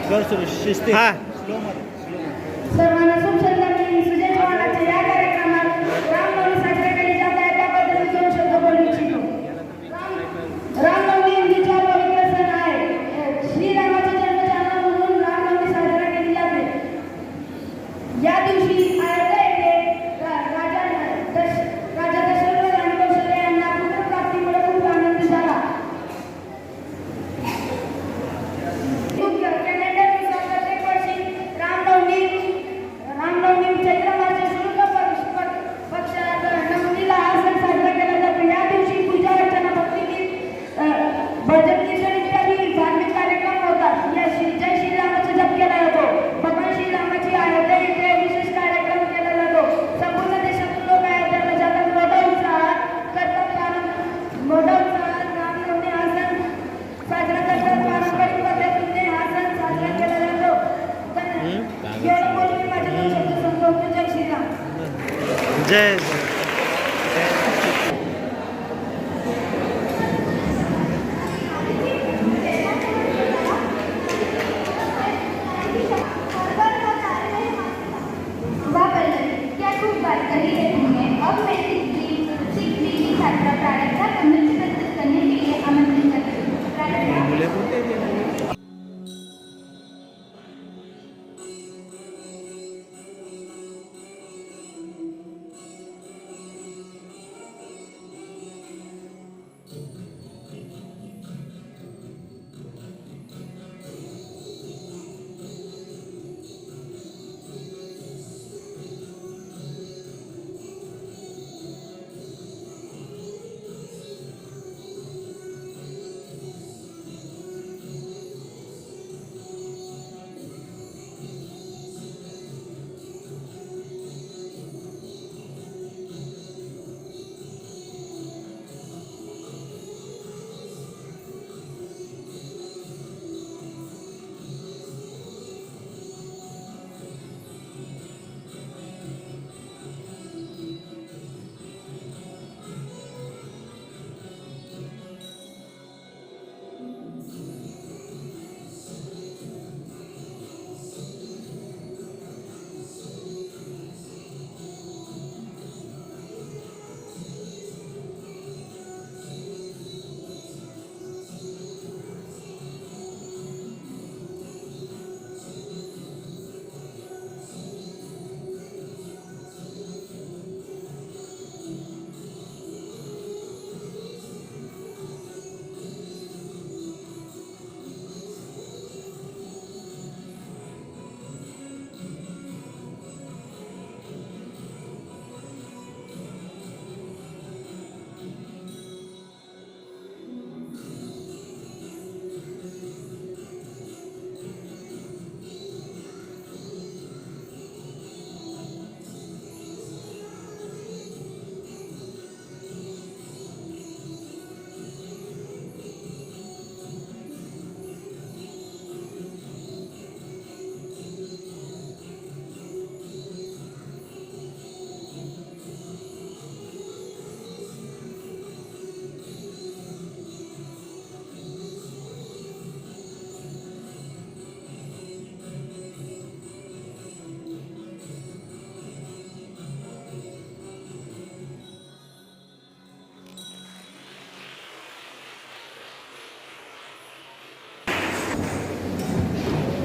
हा सर्वांना शुभेच्छा. मी सुजय चव्हाणांच्या या कार्यक्रमात रामनवमी साजरा केली जात आहे त्याबद्दल मी दोन शब्द बोलू इच्छितो. रामनवमी हिंदूचा पवित्र सण आहे. श्रीरामाचा जन्मदिन म्हणून रामनवमी साजरा केली जाते. या दिवशी अयोध्या येथे राजा दशरथ आणि कौशल्य यांना पुत्रप्राप्तीमुळे खूप आनंद झाला. कॅलेंडरनुसार प्रत्येक वर्षी रामनवमी चैत्र मासाच्या शुक्ल पक्षात नवमीला हा सण साजरा केला जातो. या दिवशी पूजा अर्चना भक्तिगीत भजन कीर्तन इत्यादी धार्मिक कार्यक्रम होतात. या जय श्रीरामाचा जप केला जातो. भगवान श्रीरामाची अयोध्या येथे विशेष कार्यक्रम केला जातो. संपूर्ण देशातून लोक अयोध्येला जातात. मोठ्या उत्साहात रामनवमी हा सण साजरा करतात. पारंपरिक पद्धतीने हा सण साजरा केला जातो. एवढं बोलून मी माझे दोन शब्द संपवतो. जय श्रीराम. जय क्या खूब बात कही है तुमने. अब मैं सीख की छात्रा प्रारंभ प्रस्तुत करने के लिए आमंत्रित करती हूँ. प्रारंभ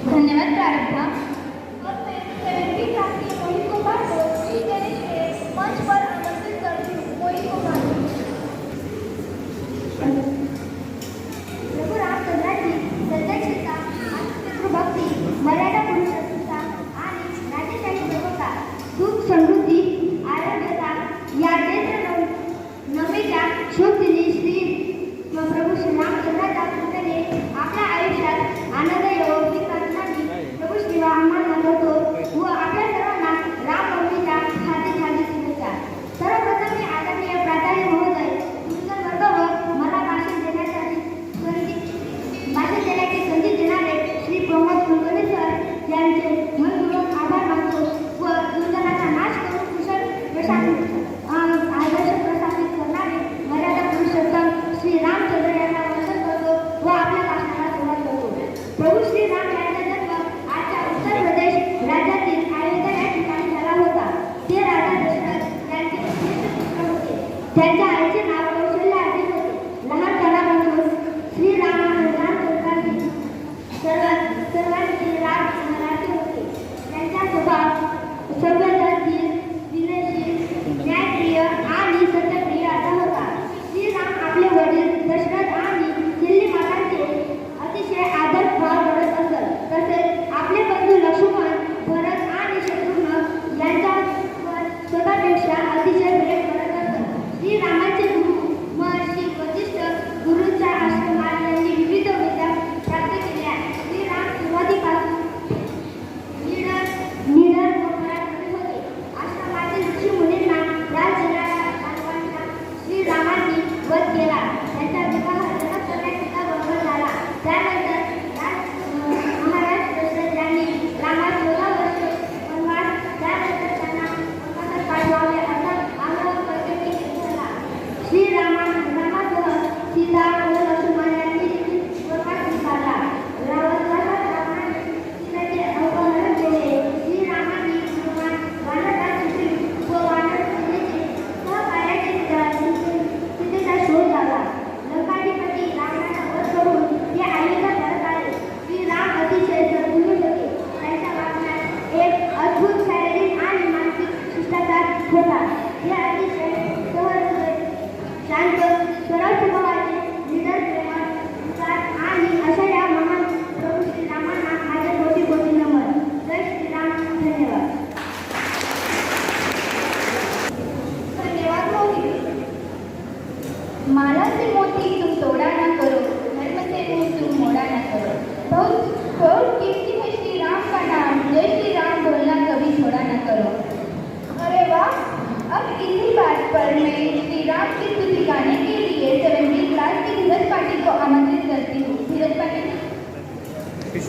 धन्यवाद. प्रारंभ और मैं 70 क्लास की मोहित कुमार को श्री गणेश के मंच पर आमंत्रित करती हूँ. मोहित कुमार. प्रभु रामचंद्राची सत्यक्षता, मातृभक्ती, मर्यादा पुरुषसत्ता आणि राजेशाही सुख समृद्धी आरोग्यता या चैत्र नवमीच्या शुभ दिनी श्री प्रभू श्री रामचंद्राच्या कृपेने आपल्या आयुष्यात आनंद येवो ही प्रार्थना प्रभू श्री आम्हाला करतो व आपल्या सर्वांना रामनवमीच्या हार्दिक हार्दिक शुभेच्छा. सर्वप्रथम मी आदरणीय प्राचार्य महोदय सुंदर वर्ग व मला भाषण देण्याची संधी देणारे श्री प्रमोद कुलकर्णी सर यांचे मनपूर्वक आभार मानतो व दुर्जनाचा नाश करून कुशल आदर्श प्रस्थापित करणारे मर्यादा पुरुषोत्तम श्री रामचंद्र यांना वंदन करतो व आपल्या भाषणाला सुरुवात करतो. प्रभू श्री राम यांचा जन्म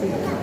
श्रीराम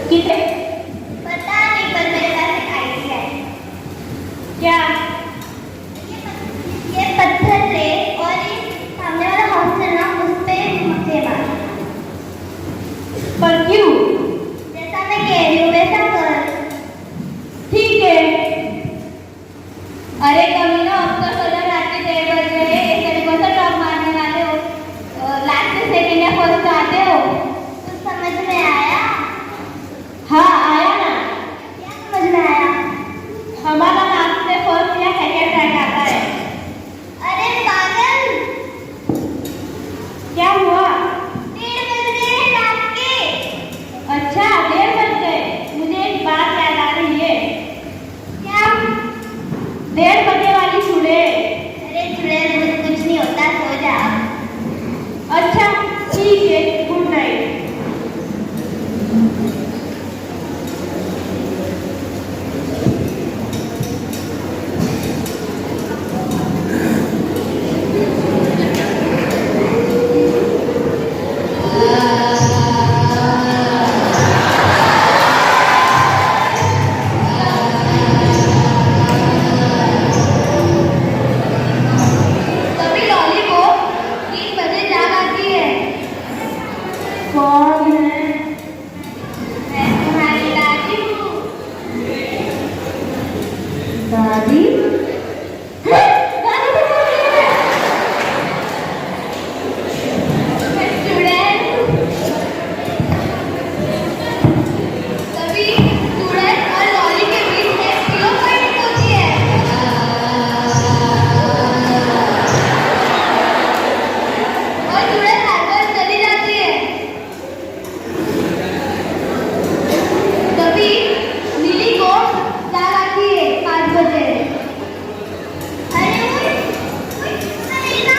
कितने? पता नहीं, पर मेरे पास एक आइडिया है। क्या? ये पत्थर ले और ये सामने वाला हाउस है ना, उस पे मक्के मार। पर क्यों? जैसा मैं कह रही हूँ वैसा कर। ठीक है। अरे कमीना, अब तो सोचा रात के 1:30 बज गए, एक तरीके से टॉप मारने वाले हो, लास्ट में सेकंड या फर्स्ट आते हो। कुछ समझ में आया? हाँ आया ना। क्या समझ में आया? हमारा लास्ट में फर्स्ट या सेकंड रैंक आता है। अरे पागल, क्या हुआ? 1:30 बज गए हैं रात के। अच्छा 1:30 बज गए। मुझे एक बात याद आ रही है। क्या? 1:30 बजे वाली चुड़ैल। अरे चुड़ैल कुछ नहीं होता, सो जा। अच्छा ठीक है, गुड नाइट। कभी लॉली को 3 बजे जाग आती है। कौन है? मैं तुम्हारी दादी हूँ। दादी? मैं चुड़ैल हूँ। कभी चुड़ैल और लॉली के बीच में पिलो फाइटिंग होती है। और चुड़ैल हारकर चली जाती है। कभी नीली को जाग आती है 5 बजे। अरे अरे ना,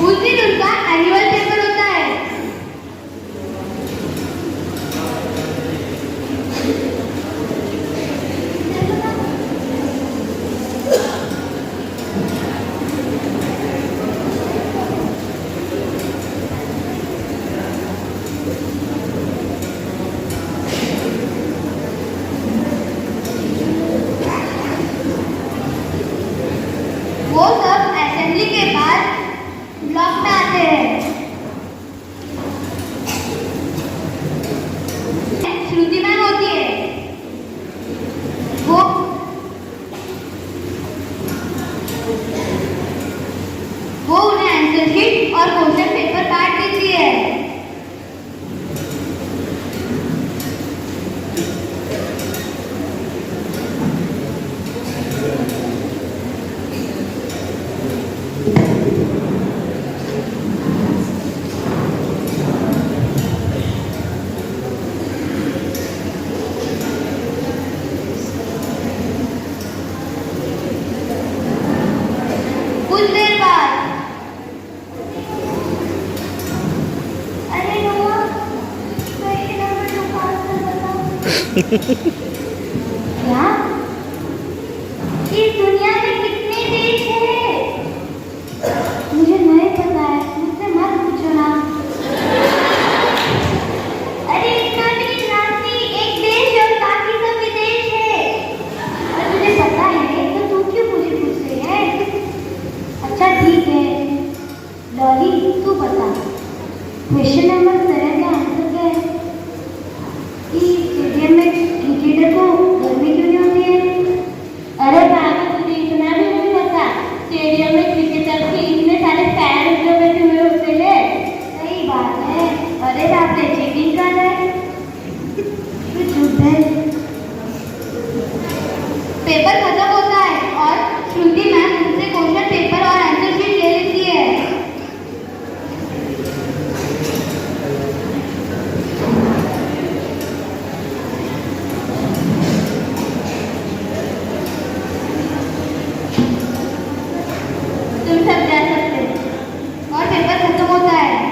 उस दिन उनका एनुअल पेपर होता है। वो सब असेंबली के बाद ब्लॉक में आते हैं। श्रुति मैम होती है। वो उन्हें आंसर शीट और क्वेश्चन पेपर बांट देती है। कुछ देर बाद अरे नोआ, कहीं नंबर तो पास कर बताओ। क्या? इस दुनिया में कितने देश हैं? मुझे नहीं पता है, मुझसे मत पूछो ना। अरे इतना देश राशि, एक देश और बाकी सब विदेश है। और तुझे पता है तो तू क्यों मुझे पूछ रही है? अच्छा ठीक है लॉली, तू बता क्वेश्चन नंबर 7 का आंसर क्या है? कि स्टेडियम में क्रिकेटर को गर्मी क्यों नहीं होती है? अरे पागल, तुझे इतना भी नहीं पता? स्टेडियम में क्रिकेटर के इतने सारे फैन जो बैठे हुए होते हैं। सही बात है। अरे बाप रे, चीटिंग कर रहा है। तू चुप है। पेपर खत्म होता है और श्रुति मैम उनसे क्वेश्चन पेपर और आंसर शीट ले लेती है। तुम सब जा सकते हो और पेपर खत्म होता है।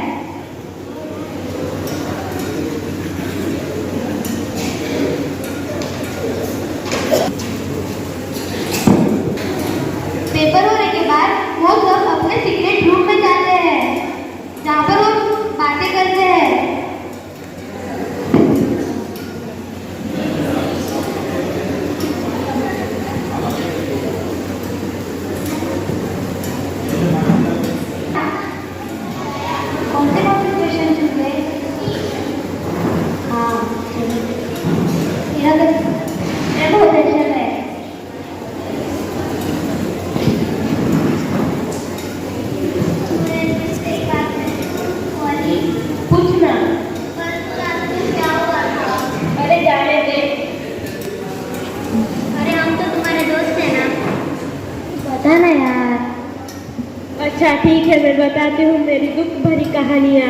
अच्छा ठीक है, मैं बताती हूँ मेरी दुख भरी कहानियाँ।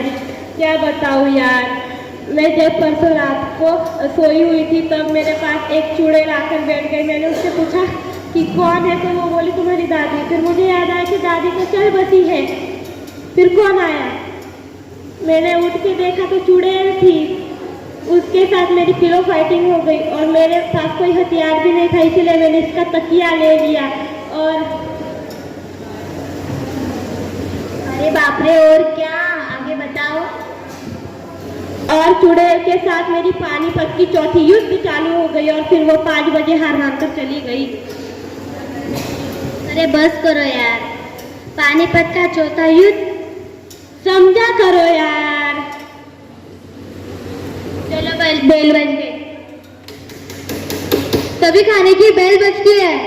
क्या बताऊँ यार, मैं जब परसों रात को सोई हुई थी तब मेरे पास एक चुड़ैल आकर बैठ गई। मैंने उससे पूछा कि कौन है, तो वो बोली तुम्हारी दादी। फिर मुझे याद आया कि दादी तो चल बसी है। फिर कौन आया, मैंने उठ के देखा तो चुड़ैल थी। उसके साथ मेरी पिलो फाइटिंग हो गई और मेरे पास कोई हथियार भी नहीं था, इसलिए मैंने इसका तकिया ले लिया और अरे बाप रे, और क्या, आगे बताओ। चुड़ैल के साथ मेरी पानीपत की चौथी युद्ध चालू हो गई और फिर वो 5 बजे हार कर चली गई। अरे बस करो यार, पानीपत का चौथा युद्ध समझा करो यार। चलो बेल बज गई, तभी खाने की बेल बजती है।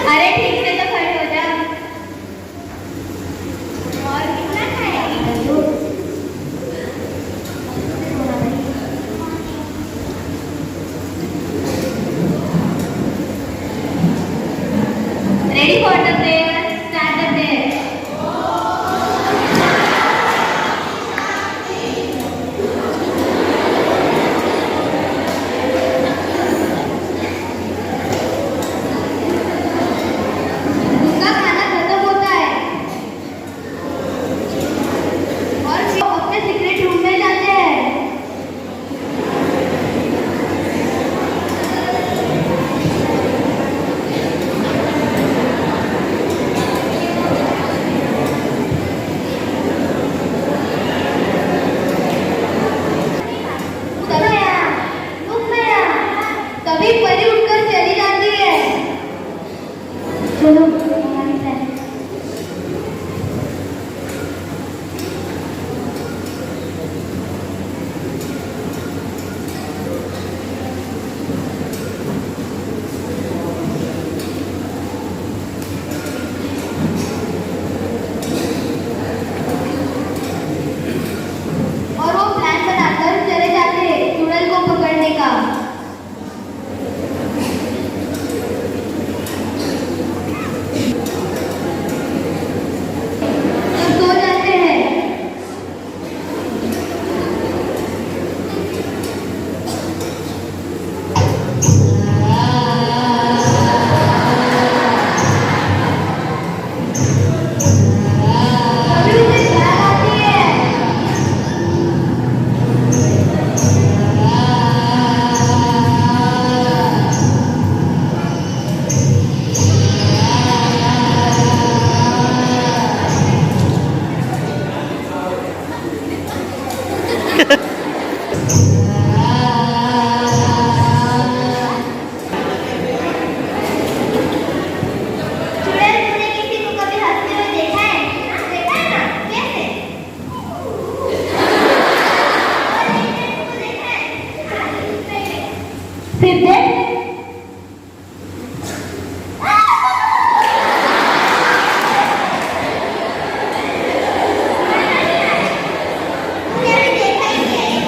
अरे ठीक से तो खड़े हो जा। और कितना खाएगी? Ready for the prayer? Start the prayer. उनका खाना खत्म होता है और फिर वो अपने सीक्रेट रूम में जाते हैं। तभी परी उठकर चली जाती है। चलो हमारी साइड। और वो प्लान बनाकर चले जाते हैं चुड़ैल को पकड़ने का। सब सो जाते हैं। तभी उसे ख्याल आती है। चुड़ैल, तूने किसी को कभी हंसते हुए देखा है? देखा है ना? कैसे? देखा है? फिर देख। तूने अभी देखा ही नहीं है।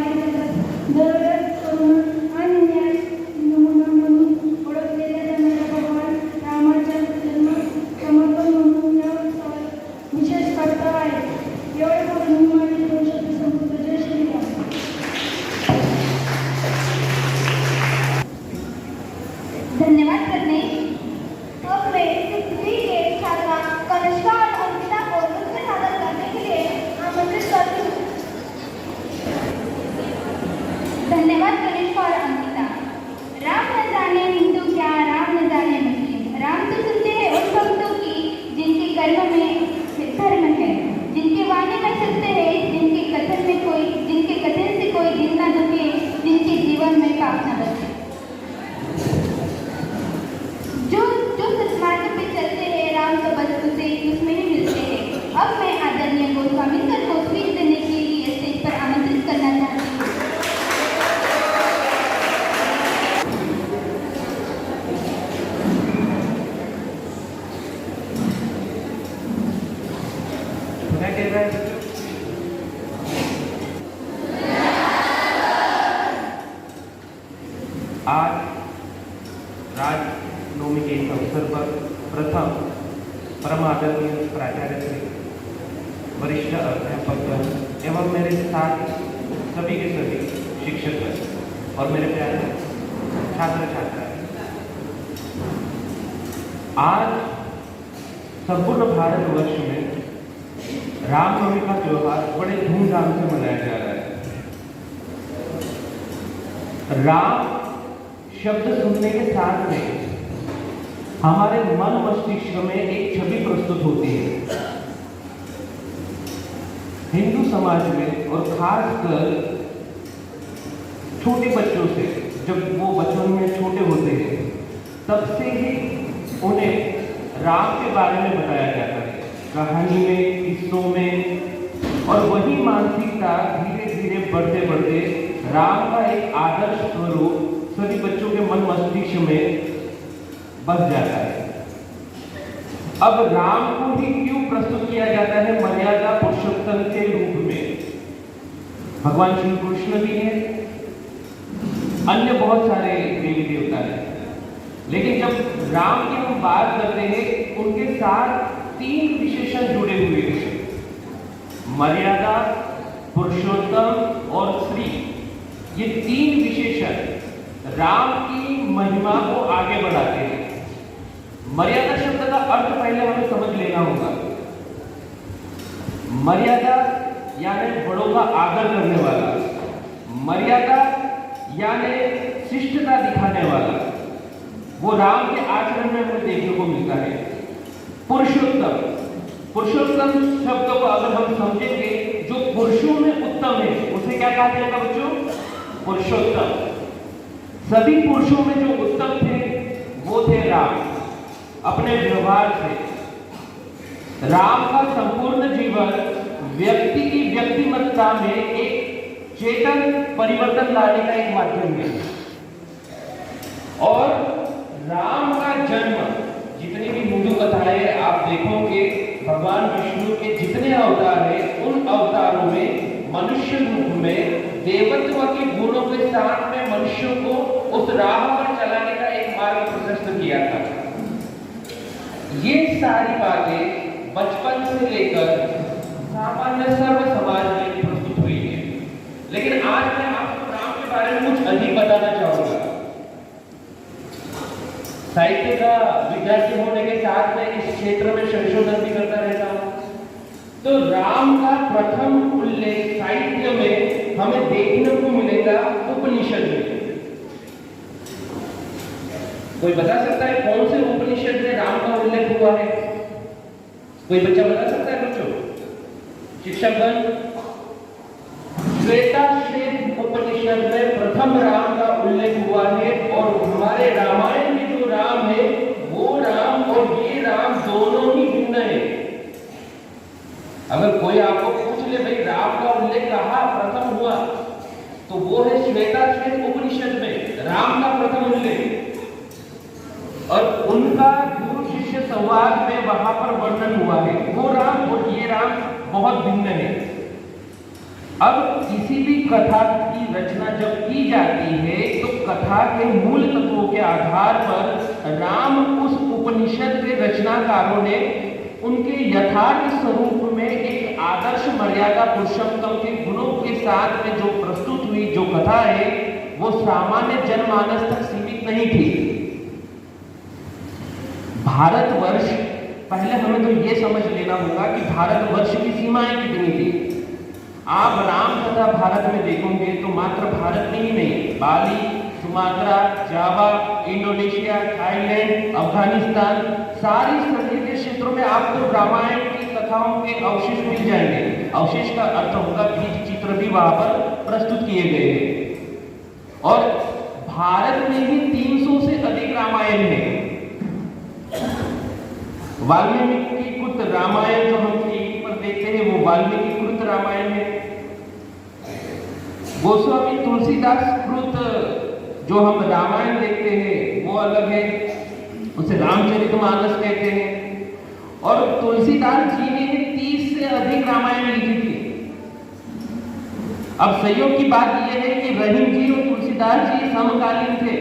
मार्गी जातात. दररोज करुणा आणि न्याय नमुना म्हणून ओळखलेल्या जाणाऱ्या भगवान रामाच्या जन्म समर्पण म्हणून या उत्सवात विशेष कर्तव्य आहे. एवढे बोलून मी माझे 2 शब्द संपवतो. जय श्रीराम. धन्यवाद करने. अब मैं सिद्धि के छात्रा कनिष्का और अंकिता को नृत्य सादर करने के लिए आमंत्रित करती हूँ. धन्यवाद कनिष्का और अंकिता. राम न जाने हिंदू क्या, राम न जाने मुस्लिम. राम तो सुनते हैं उन भक्तों की जिनके कर्म में धर्म है, जिनके वाणी में सत्य है, जिनके कथन से कोई दिल न दुखे, जिनके जीवन में पाप न बचे, जो सत्मार्ग पे चलते हैं. राम तो बस उसमें ही मिलते हैं. अब मैं आदरणीय गोस्वामी सर को स्पीच देने के लिए स्टेज पर आमंत्रित करना चाहती हूँ. आज रामनवमी के इस अवसर पर प्रथम परम आदरणीय प्राचार्य श्री, वरिष्ठ अध्यापक एवं मेरे साथ सभी के सभी शिक्षक और मेरे प्यारे छात्र छात्राएं, आज संपूर्ण भारतवर्ष में रामनवमी का त्योहार बड़े धूमधाम से मनाया जा रहा है. राम शब्द सुनने के साथ में हमारे मन मस्तिष्क में एक छवि प्रस्तुत होती है. हिंदू समाज में और खासकर छोटे बच्चों से, जब वो बचपन में छोटे होते हैं तब से ही उन्हें राम के बारे में बताया जाता है, कहानी में, किस्सों में, और वही मानसिकता धीरे धीरे बढ़ते बढ़ते राम का एक आदर्श स्वरूप सभी बच्चों के मन मस्तिष्क में बस जाता है. अब राम को ही क्यों प्रस्तुत किया जाता है मर्यादा पुरुषोत्तम के रूप में? भगवान श्री कृष्ण भी है, अन्य बहुत सारे देवी देवता हैं, लेकिन जब राम की हम बात करते हैं उनके साथ 3 विशेषण जुड़े हुए हैं: मर्यादा, पुरुषोत्तम और श्री. ये 3 विशेषण राम की महिमा को आगे बढ़ाते हैं. मर्यादा शब्द का अर्थ पहले हमें समझ लेना होगा. मर्यादा यानी बड़ों का आदर करने वाला, मर्यादा यानी शिष्टता दिखाने वाला, वो राम के आचरण में हमें देखने को मिलता है. पुरुषोत्तम, पुरुषोत्तम शब्द को अगर हम समझेंगे, जो पुरुषों में उत्तम है उसे क्या कहते हैं बच्चों? पुरुषोत्तम. सभी पुरुषों में जो उत्तम थे वो थे राम. अपने व्यवहार से राम का संपूर्ण जीवन व्यक्ति की व्यक्तिमत्ता में एक चेतन परिवर्तन लाने का एक माध्यम है. और राम का जन्म, जितनी भी हिंदू कथाएं आप देखोगे, भगवान विष्णु के जितने अवतार हैं उन अवतारों में मनुष्य रूप में देवत्व के गुणों के साथ में मनुष्यों को उस राह पर चलाने का एक मार्ग प्रशस्त किया था. ये सारी बातें बचपन से लेकर सामान्य सर्व समाज में प्रस्तुत हुई है. लेकिन आज मैं आपको राम के बारे में कुछ अधिक बताना चाहूंगा. साहित्य का विद्यार्थी होने के साथ में इस क्षेत्र में संशोधन भी करता रहता हूं. तो राम का प्रथम उल्लेख साहित्य में हमें देखने को मिलेगा उपनिषद में. कोई बता सकता है कौन से उपनिषद में राम का उल्लेख हुआ है? कोई बच्चा बता सकता है बच्चों? शिक्षकगण, श्वेताश्वेत उपनिषद में प्रथम राम का उल्लेख हुआ है. और हमारे रामायण में जो राम है वो राम और ये राम दोनों ही भिन्न है. अगर कोई आपको पूछ ले भाई राम का उल्लेख कहाँ प्रथम हुआ, तो वो है श्वेताश्वेत उपनिषद में राम का प्रथम उल्लेख. और उनका गुरु शिष्य संवाद में वहां पर वर्णन हुआ है. वो राम और ये राम बहुत भिन्न है. अब किसी भी कथा की रचना जब की जाती है तो कथा के मूल तत्वों के आधार पर राम उस उपनिषद के रचनाकारों ने उनके यथार्थ स्वरूप में एक आदर्श मर्यादा पुरुषोत्तम के गुणों के साथ में जो प्रस्तुत हुई जो कथा है वो सामान्य जनमानस तक सीमित नहीं थी। भारतवर्ष, पहले हमें तो ये समझ लेना होगा कि भारतवर्ष की सीमाएं कितनी थी। आप राम कथा भारत में देखोगे तो मात्र भारत में ही नहीं, बाली, सुमात्रा, जावा, इंडोनेशिया, थाईलैंड, अफगानिस्तान, सारी संकीर्ण क्षेत्रों में आपको रामायण की कथाओं के अवशेष मिल जाएंगे। अवशेष का अर्थ होगा बीज चित्र भी वहां पर प्रस्तुत किए गए हैं। और भारत में ही 300 से अधिक रामायण है। वाल्मीकि कृत रामायण जो हम टीवी पर देखते हैं वो वाल्मीकि कृत रामायण है। गोस्वामी तुलसीदास कृत जो हम रामायण देखते हैं वो अलग है, उसे रामचरितमानस कहते हैं। और तुलसीदास जी ने 30 से अधिक रामायण लिखी थी। अब संयोग की बात यह है कि रहीम जी और तुलसीदास जी समकालीन थे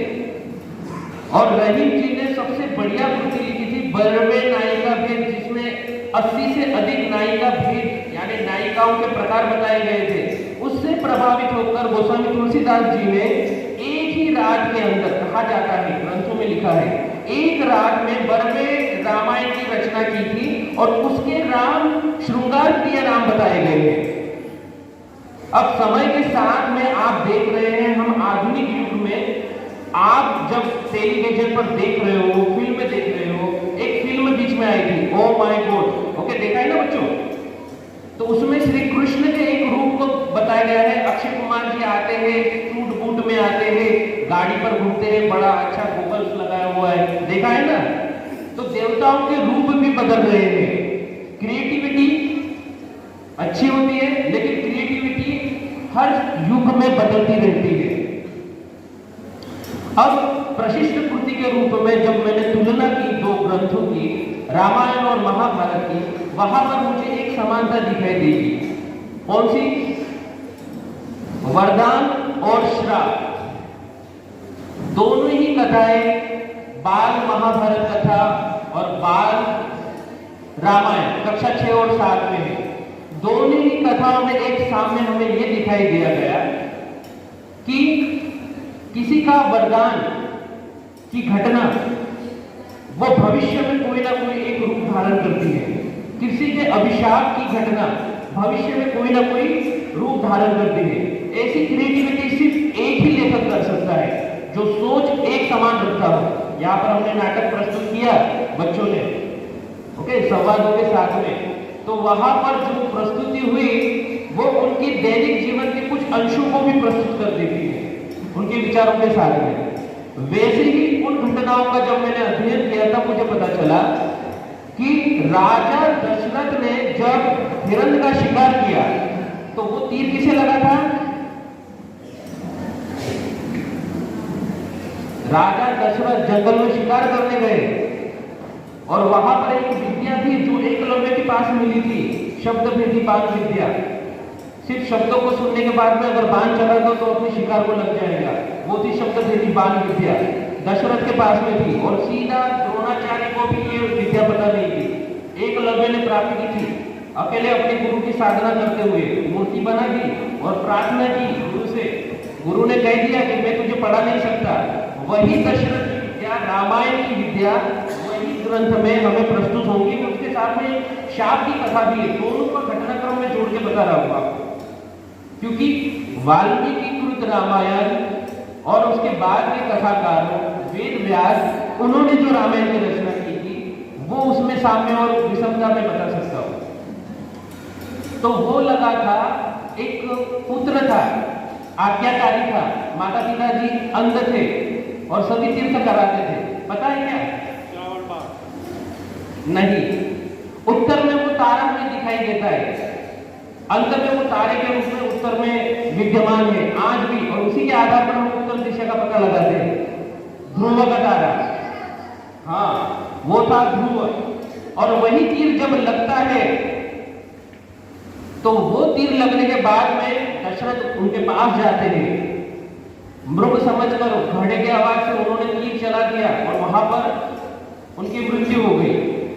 और रहीम जी ने सबसे बढ़िया कृति लिखी थी बरवे नायिका भेद, जिसमें 80 से अधिक नायिका भेद यानी नायिकाओं के प्रकार बताए गए थे। उससे प्रभावित होकर गोस्वामी तुलसीदास जी ने एक ही रात के अंदर, कहा जाता है ग्रंथों में लिखा है, एक रात में बरवे रामायण की रचना की थी और उसके राम श्रृंगार प्रिय राम बताए गए हैं। अब समय के साथ में आप देख रहे हैं, हम आधुनिक युग में आप जब टेलीविजन पर देख रहे हो, फिल्म में देख रहे हो, एक फिल्म बीच में आई थी ओ माय गॉड, ओके देखा है ना बच्चों? तो उसमें श्री कृष्ण के एक रूप को बताया गया है। अक्षय कुमार जी आते हैं, सूट बूट में आते हैं, गाड़ी पर घूमते हैं, बड़ा अच्छा गोगल्स लगाया हुआ है, देखा है ना? तो देवताओं के रूप भी बदल रहे हैं। क्रिएटिविटी अच्छी होती है, लेकिन क्रिएटिविटी हर युग में बदलती रहती है। अब प्रशिष्ट कृति के रूप में जब मैंने तुलना की दो ग्रंथों की, रामायण और महाभारत की, वहां पर मुझे एक समानता दिखाई देगी। कौन सी? वरदान और श्राप। दोनों ही कथाएं बाल महाभारत कथा और बाल रामायण कक्षा 6 और 7 में है। दोनों ही कथाओं में एक सामने हमें यह दिखाई दिया गया कि किसी का वरदान की घटना वो भविष्य में कोई ना कोई एक रूप धारण करती है। किसी के अभिशाप की घटना भविष्य में कोई ना कोई रूप धारण करती है। ऐसी क्रिएटिविटी सिर्फ एक ही लेखक कर सकता है जो सोच एक समान रखता हो। यहाँ पर हमने नाटक प्रस्तुत किया बच्चों ने, ओके, संवादों के साथ में, तो वहां पर जो प्रस्तुति हुई वो उनकी दैनिक जीवन के कुछ अंशों को भी प्रस्तुत कर देती है उनके विचारों के साथ में। वैसे ही उन घटनाओं का जब मैंने अध्ययन किया था मुझे पता चला कि राजा दशरथ ने जब हिरण्य का शिकार किया तो वो तीर किसे लगा था? राजा दशरथ जंगल में शिकार करने गए और वहां पर एक विद्या थी जो एकलव्य के पास मिली थी, शब्द भेदी बाण विद्या। सिर्फ शब्दों को सुनने के बाद में अगर बाण चला दो तो अपने शिकार को लग जाएगा। वो थी शब्द भेदी बाण विद्या, दशरथ के पास में थी और सीधा द्रोणाचार्य को भी ये विद्या पता नहीं थी। एकलव्य ने प्राप्त की थी अकेले अपने गुरु की साधना करते हुए, मूर्ति बना दी और प्रार्थना की गुरु से। गुरु ने कह दिया कि मैं तुझे पढ़ा नहीं सकता। वही दशरथ की विद्या, रामायण की विद्या वही ग्रंथ में हमें प्रस्तुत होगी। उसके साथ में शाप की कथा भी है। दोनों का घटनाक्रम में जोड़ के बता रहा हूं आपको, क्योंकि वाल्मीकि कृत रामायण और उसके बाद के कथाकार वेद व्यास, उन्होंने जो रामायण की रचना की थी वो उसमें साम्य और विषमता में बता सकता हूं। तो वो लगा था, एक पुत्र था, आज्ञाकारी था, माता पिता जी अंध थे और सभी तीर्थ कराते थे। पता है क्या? नहीं, उत्तर में वो तारा हमें दिखाई देता है, अंत में वो तारे के रूप में उत्तर में विद्यमान है आज भी, और उसी के आधार पर हम उत्तर दिशा का पता लगाते हैं। ध्रुव का तारा, हाँ वो था ध्रुव। और वही तीर जब लगता है तो वो तीर लगने के बाद में दशरथ उनके पास जाते हैं, मृग समझकर घोड़े के आवाज से उन्होंने तीर चला दिया और वहां पर उनकी मृत्यु हो गई।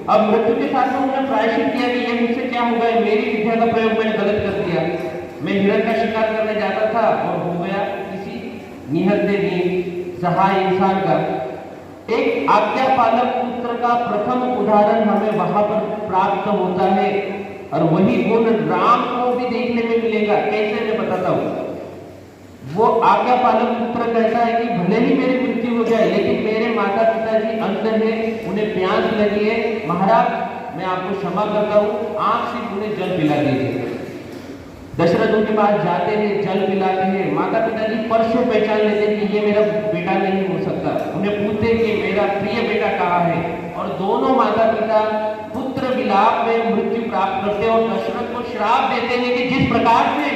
अब मृत्यु के साथ में उन्होंने प्रायश्चित किया कि ये मुझसे क्या हो गया, मेरी विद्या का प्रयोग मैंने गलत कर दिया, मैं हिरण का शिकार करने जाता था और हो गया किसी निहत्थे सहाय इंसान का। एक आज्ञा पालक पुत्र का प्रथम उदाहरण हमें वहां पर प्राप्त होता है और वही गुण राम को भी देखने में मिलेगा। कैसे, मैं बताता हूँ। वो आज्ञा पालक पुत्र कहता है कि भले ही मेरी मृत्यु हो जाए लेकिन मेरे माता पिताजी अंध है, उन्हें प्यास लगी है, महाराज मैं आपको क्षमा करता हूँ, आप सिर्फ उन्हें जल पिला दीजिए। दशरथ उनके पास जाते हैं, जल पिलाते हैं। माता पिताजी परसों पहचान लेते हैं कि ये मेरा बेटा नहीं हो सकता। उन्हें पूछते हैं कि मेरा प्रिय बेटा कहाँ है, और दोनों माता पिता पुत्र विलाप में मृत्यु प्राप्त करते हैं और दशरथ को श्राप देते हैं कि जिस प्रकार से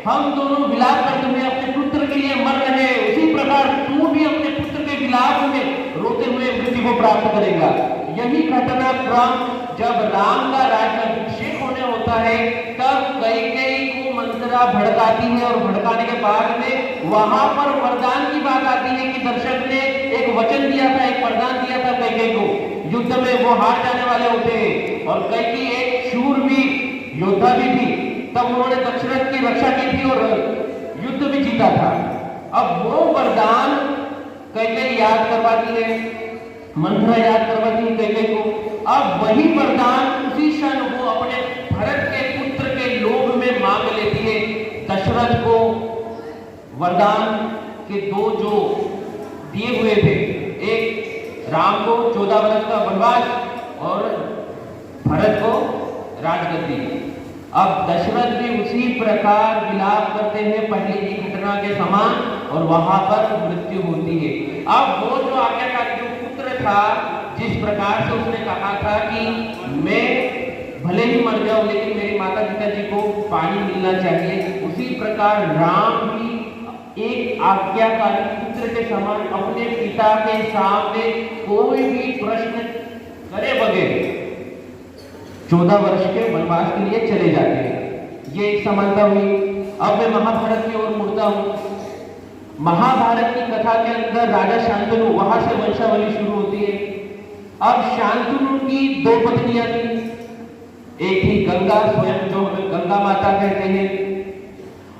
हम दोनों विलाप करते हुए अपने पुत्र के लिए मर रहे हैं, उसी प्रकार तू भी अपने पुत्र के विलाप में रोते हुए मृत्यु को प्राप्त करेगा। यही घटनाक्रम जब राम का राज्याभिषेक होने होता है तब कैकेयी को मंथरा भड़काती है और भड़काने के बाद में वहां पर वरदान की बात आती है कि दर्शक ने एक वचन दिया था, एक वरदान दिया था कैकेयी को। युद्ध में वो हार जाने वाले होते हैं और कैकेयी एक शूरवीर योद्धा भी थी, तब उन्होंने दशरथ की रक्षा की थी और युद्ध भी जीता था। अब वो वरदान कैकेयी याद करवाती है, मंथरा याद करवाती है कैकेयी को। अब वही वरदान उसी क्षण वो अपने भरत के पुत्र के लोभ में मांग लेती है। दशरथ को वरदान के दो जो दिए हुए थे, एक राम को 14 वर्ष का वनवास और भरत को राजगद्दी। अब दशरथ भी उसी प्रकार विलाप करते हैं पहले की घटना के समान और वहां पर मृत्यु होती है। अब वो जो आज्ञाकारी जो पुत्र था, जिस प्रकार से उसने कहा था कि मैं भले ही मर जाऊं लेकिन मेरे माता पिताजी को पानी मिलना चाहिए, उसी प्रकार राम भी एक आज्ञाकारी पुत्र के समान अपने पिता के सामने कोई भी प्रश्न करे बगैर 14 वर्ष के वनवास के लिए चले जाते हैं। ये एक समानता हुई। अब मैं महाभारत की ओर मुड़ता हूँ। महाभारत की कथा के अंदर राजा शांतनु, वहां से वंशावली शुरू होती है। अब शांतनु की 2 पत्नियां थी, एक थी गंगा, स्वयं जो हमें गंगा माता कहते हैं,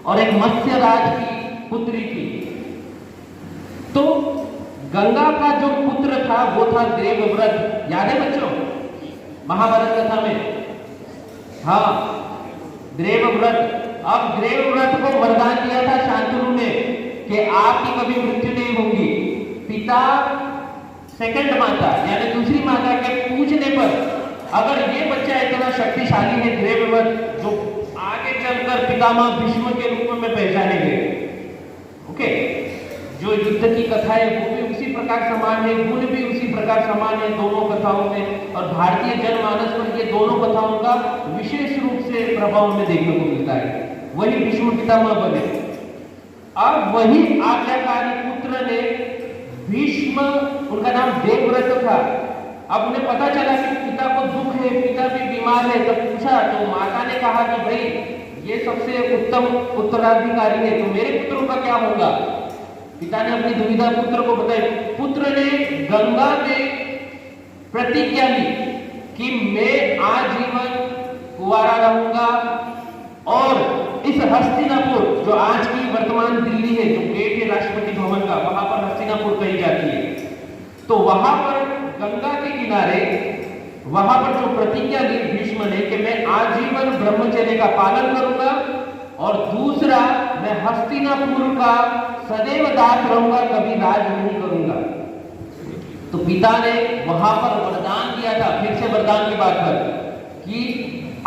और एक मत्स्यराज की पुत्री थी। तो गंगा का जो पुत्र था वो था देवव्रत। याद है बच्चों महाभारत कथा में? हाँ, देवव्रत। अब देवव्रत को वरदान दिया था शांतनु ने कि आपकी कभी मृत्यु नहीं होगी। पिता सेकंड माता यानी दूसरी माता के पूछने पर अगर ये बच्चा इतना शक्तिशाली है देवव्रत, जो आगे चलकर पितामह भीष्म के रूप में पहचाने गए, ओके, जो युद्ध की कथा है वो भी उसी प्रकार समान है, गुण भी उसी प्रकार समान है दोनों कथाओं में, और भारतीय जनमानस पर ये दोनों कथाओं का विशेष रूप से प्रभाव में देखने को मिलता है। वही भीष्म पितामह बने। अब वही आज्ञाकारी पुत्र ने भीष्म, उनका नाम देवव्रत था। अब उन्हें पता चला कि पिता को दुख है, पिता भी बीमार है, तब पूछा तो माता ने कहा कि भाई ये सबसे उत्तम उत्तराधिकारी है, तो मेरे पुत्रों का क्या होगा? पिता ने अपनी दुविधा पुत्र को बताई। पुत्र ने गंगा में प्रतिज्ञा ली कि मैं आजीवन कुंवारा रहूंगा और इस हस्तिनापुर, जो आज की वर्तमान दिल्ली है, जो गेट है राष्ट्रपति भवन का, वहां पर हस्तिनापुर कही जाती है, तो वहां पर गंगा के किनारे वहां पर जो प्रतिज्ञा ली भीष्म ने कि मैं आजीवन ब्रह्मचर्य का पालन करूंगा और दूसरा मैं हस्तिनापुर का सदैव दास रहूंगा, कभी राज नहीं करूंगा। तो पिता ने वहां पर वरदान दिया था, फिर से वरदान की बात कर, कि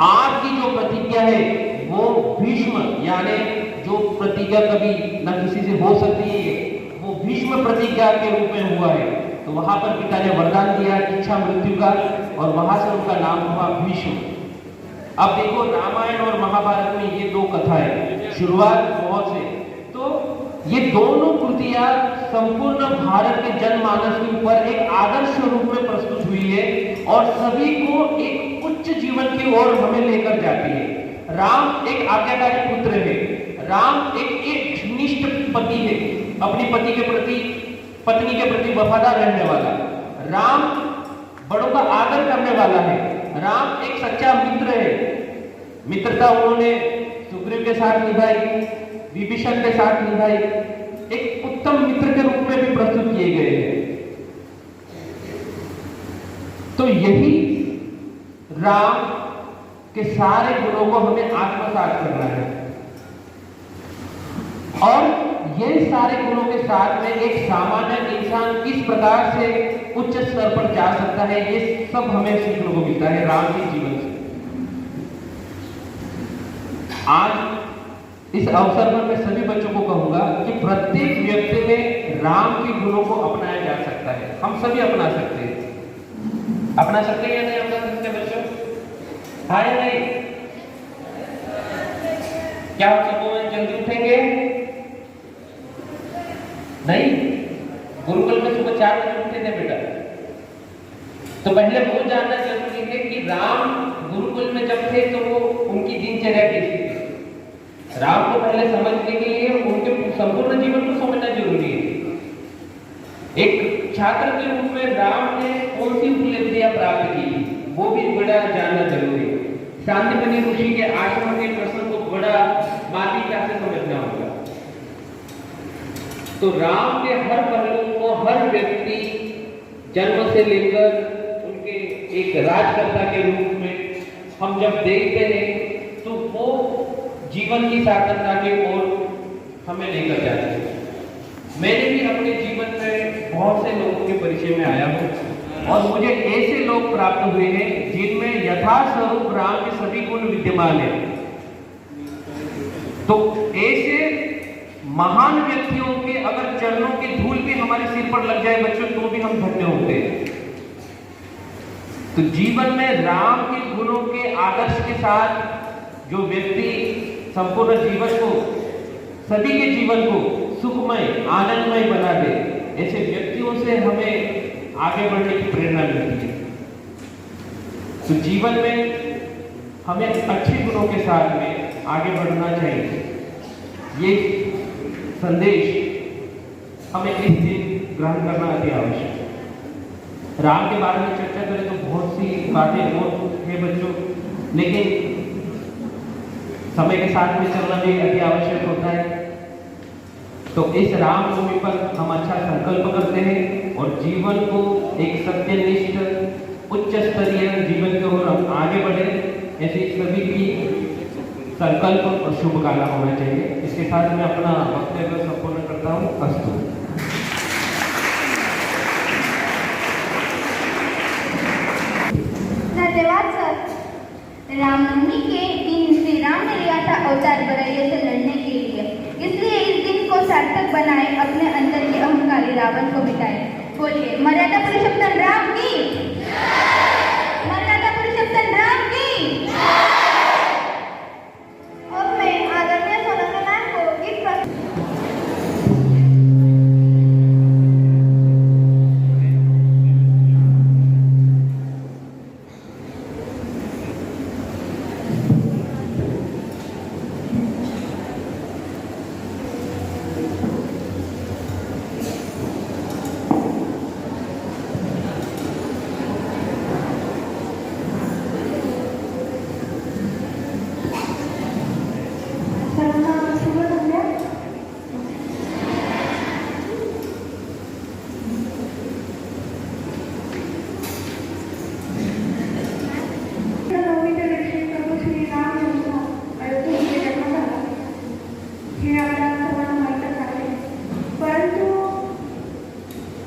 आपकी जो प्रतिज्ञा है वो भीष्म, यानी जो प्रतिज्ञा कभी न किसी से हो सकती है, वो भीष्म प्रतिज्ञा के रूप में हुआ है। तो वहां पर पिता ने वरदान दिया इच्छा मृत्यु का, और वहां से उनका नाम हुआ भीष्म। अब देखो रामायण और महाभारत में ये 2 कथाएं, शुरुआत बहुत से, तो ये दोनों कृतियां संपूर्ण भारत के जनमानस के ऊपर एक आदर्श रूप में प्रस्तुत हुई है और सभी को एक उच्च जीवन की ओर हमें लेकर जाती है। राम एक आज्ञाकारी पुत्र है। राम एक निष्ठ पति है, अपनी पत्नी के प्रति वफादार रहने वाला। राम बड़ों का आदर करने वाला है। राम एक सच्चा मित्र है। मित्रता उन्होंने सुग्रीव के साथ निभाई, विभीषण के साथ निभाई, एक उत्तम मित्र के रूप में भी प्रस्तुत किए गए हैं। तो यही राम के सारे गुणों को हमें आत्मसात करना है और ये सारे गुणों के साथ में एक सामान्य इंसान किस प्रकार से उच्च स्तर पर जा सकता है, ये सब हमें सीखने को मिलता है राम के जीवन से। आज इस अवसर पर मैं सभी बच्चों को कहूंगा कि प्रत्येक व्यक्ति में राम के गुणों को अपनाया जा सकता है। हम सभी अपना सकते हैं। अपना सकते हैं या नहीं अपना सकते बच्चों? हाँ या नहीं? क्या आप सुबह जल्दी उठेंगे? नहीं? गुरुकुल में सुबह 4 बजे उठते थे बेटा। तो पहले वो जानना जरूरी है कि राम गुरुकुल में जब थे तो वो उनकी दिनचर्या कैसी थी। राम को पहले समझने के लिए उनके संपूर्ण जीवन को समझना जरूरी है। एक छात्र के रूप में राम ने कौन सी उपलब्धियां प्राप्त की, वो भी बड़ा जानना जरूरी है। शांतिपनी ऋषि के आश्रम के प्रश्न को बड़ा बारीकी से समझना होगा। तो राम के हर पहलू को हर व्यक्ति जन्म से लेकर उनके एक राजकर्ता के रूप में हम जब देखते हैं तो वो जीवन की सार्थकता की ओर हमें लेकर जाते हैं। मैंने भी अपने जीवन में बहुत से लोगों के परिचय में आया हूँ और मुझे ऐसे लोग प्राप्त हुए हैं जिनमें यथास्वरूप राम के सभी गुण विद्यमान है। तो ऐसे महान व्यक्तियों के अगर चरणों की धूल भी हमारे सिर पर लग जाए बच्चों तो भी हम धन्य होते हैं। तो जीवन में राम के गुणों के आदर्श के साथ जो व्यक्ति संपूर्ण जीवन को, सभी के जीवन को सुखमय आनंदमय बना दे, ऐसे व्यक्तियों से हमें आगे बढ़ने की प्रेरणा मिलती है। तो जीवन में हमें अच्छे गुणों के साथ में आगे बढ़ना चाहिए। ये संदेश हमें इस दिन ग्रहण करना अति आवश्यक है। राम के बारे में चर्चा करें तो बहुत सी बातें और है बच्चों, लेकिन समय के साथ में चलना भी अति आवश्यक होता है। तो इस रामनवमी पर हम अच्छा संकल्प करते हैं और जीवन को एक सत्यनिष्ठ उच्च स्तरीय जीवन की ओर हम आगे बढ़े, ऐसे सभी की संकल्प और शुभकामना होना चाहिए। इसके साथ मैं अपना वक्तव्य संपूर्ण करता हूँ। अस्तु। धन्यवाद सर। रामनवमी के दिन श्री राम ने लिया था अवतार बुराइयों से लड़ने के लिए, इसलिए इस दिन को सार्थक बनाए, अपने अंदर के अहंकारी रावण को मिटाए। बोलिए मर्यादा पुरुषोत्तम राम की, मर्यादा पुरुषोत्तम राम की। अब मैं आदरणीय सोनम मैम को गिफ्ट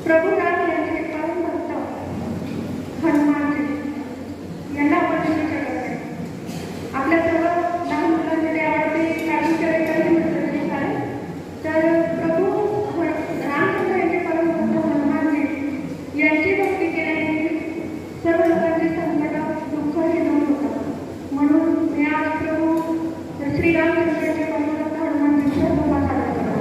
प्रभू राम यांचे परम भक्त हनुमानजी यांना आपण विचार करते. आपल्या सर्व लहान मुलांचे ते आवडते कार्टून आहे. तर प्रभू रामचंद्र यांचे परम भक्त हनुमानजी यांची भक्ती केल्याने सर्व लोकांचे संकट दुःख हे दूर होतात. म्हणून मी आज प्रभू श्रीरामचंद्र यांचे परम भक्त हनुमानजींचा धन्यवाद सादर करतो.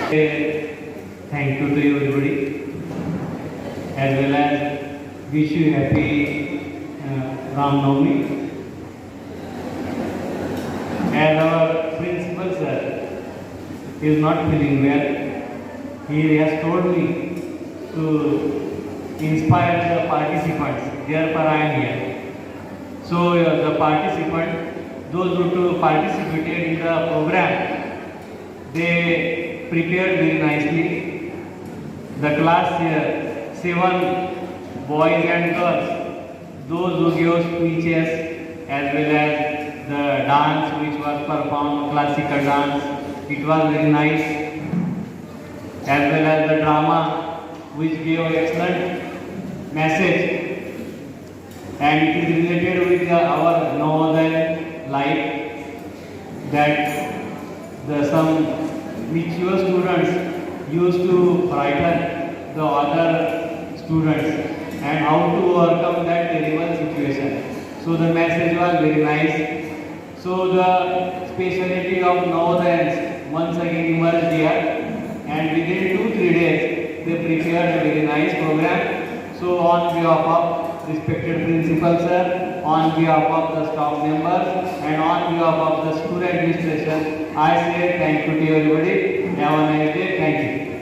Thank you to everybody, as well as wish you happy Ram Navami. As our principal sir is not feeling well, he has told me to inspire the participants. Therefore, I am here. So the participants, those who participated in the program, they prepared very nicely. The class 7 boys and girls, those who gave speeches as well as the dance which was performed, classical dance, it was very nice. As well as the drama which gave excellent message, and it is related with our Navodaya life, that some mature students used to frighten the other students and how to overcome that terrible situation. So the message was very nice. So the speciality of Navodayans once again emerged here, and within 2-3 days they prepared a very nice program. So on behalf of respected principal sir, on behalf of the staff members, and on behalf of the school administration, I say thank you to everybody. Have a nice day. Thank you.